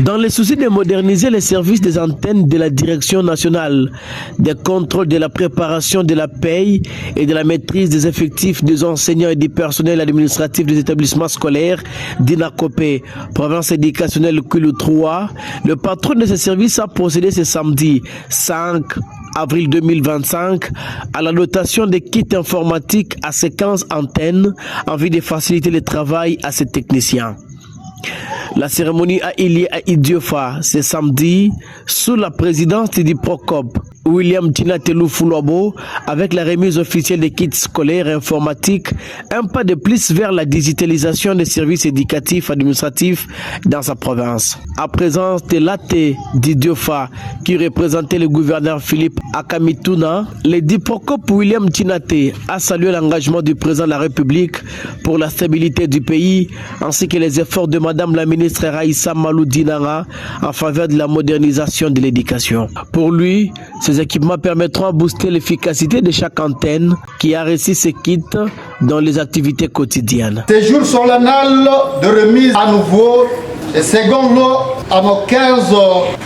Dans le souci de moderniser les services des antennes de la Direction nationale des contrôles de la préparation de la paye et de la maîtrise des effectifs des enseignants et du personnel administratif des établissements scolaires d'Inakopé, province éducationnelle Kwilu 3, le patron de ces services a procédé ce samedi 5 avril 2025 à la dotation des kits informatiques à séquence antenne en vue de faciliter le travail à ces techniciens. La cérémonie a eu lieu à Idiofa ce samedi sous la présidence du Procop William Tinatelou Foulobo avec la remise officielle des kits scolaires et informatiques, un pas de plus vers la digitalisation des services éducatifs administratifs dans sa province. À présence de l'AT d'Idiofa qui représentait le gouverneur Philippe Akamituna, le dit Procop William Tinate a salué l'engagement du président de la République pour la stabilité du pays ainsi que les efforts de Madame la ministre Raïssa Maloudinanga en faveur de la modernisation de l'éducation. Pour lui, ces équipements permettront de booster l'efficacité de chaque antenne qui a reçu ces kits dans les activités quotidiennes. Ce jour solennel de remise à nouveau et second lot à nos 15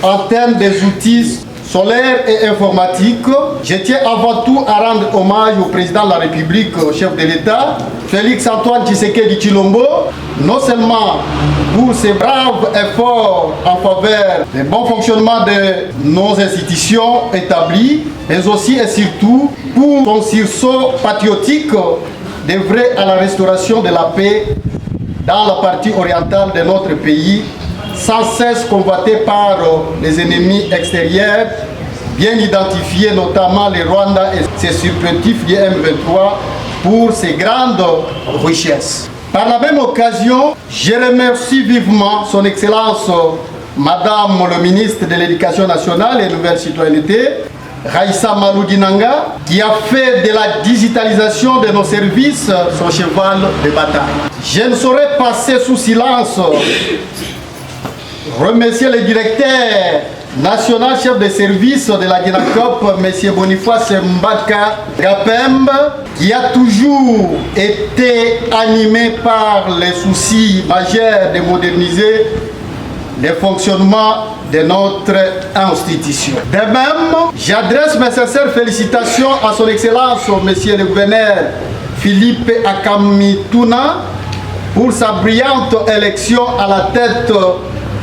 antennes des outils solaires et informatiques. Je tiens avant tout à rendre hommage au président de la République, au chef de l'État, Félix Antoine Tshisekedi Tshilombo, non seulement pour ses braves efforts en faveur du bon fonctionnement de nos institutions établies, mais aussi et surtout pour son sursaut patriotique d'œuvrer à la restauration de la paix dans la partie orientale de notre pays, sans cesse convoité par les ennemis extérieurs, bien identifiés, notamment les Rwandais et ses supplétifs du M23 pour ses grandes richesses. Par la même occasion, je remercie vivement son Excellence Madame le ministre de l'Éducation nationale et de la Nouvelle Citoyenneté, Raïssa Maloudinanga, qui a fait de la digitalisation de nos services son cheval de bataille. Je ne saurais passer sous silence remercier le directeur national chef de service de la DINACOP, M. Boniface Mbaka Gapembe, qui a toujours été animé par les soucis majeurs de moderniser le fonctionnement de notre institution. De même, j'adresse mes sincères félicitations à son Excellence, M. le gouverneur Philippe Akamituna, pour sa brillante élection à la tête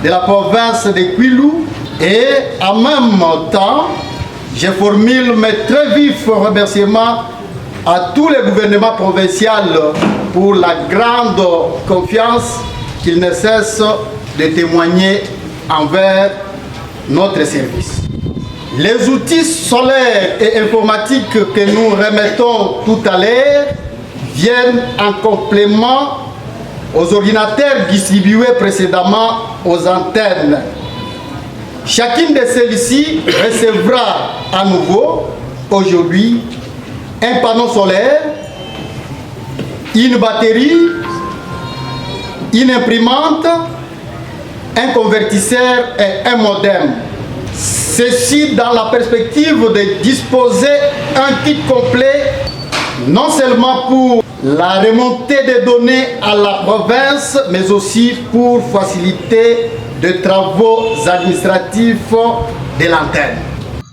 de la province de Kwilu, et en même temps, je formule mes très vifs remerciements à tous les gouvernements provinciaux pour la grande confiance qu'ils ne cessent de témoigner envers notre service. Les outils solaires et informatiques que nous remettons tout à l'heure viennent en complément aux ordinateurs distribués précédemment aux antennes. Chacune de celles-ci recevra à nouveau aujourd'hui un panneau solaire, une batterie, une imprimante, un convertisseur et un modem. Ceci dans la perspective de disposer un kit complet non seulement pour la remontée des données à la province, mais aussi pour faciliter des travaux administratifs de l'antenne.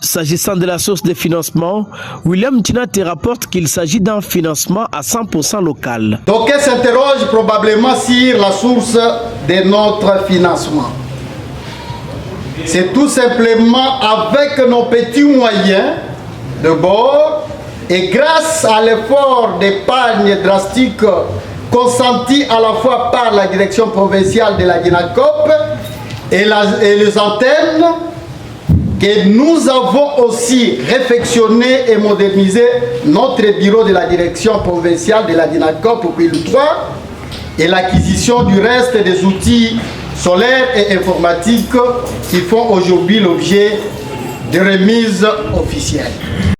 S'agissant de la source de financement, William Tinate rapporte qu'il s'agit d'un financement à 100% local. Donc elle s'interroge probablement sur la source de notre financement. C'est tout simplement avec nos petits moyens de bord et grâce à l'effort d'épargne drastique consenti à la fois par la direction provinciale de la DINACOP et les antennes que nous avons aussi réfectionné et modernisé notre bureau de la direction provinciale de la DINACOP au Kwilu 3 et l'acquisition du reste des outils solaires et informatiques qui font aujourd'hui l'objet de remises officielles.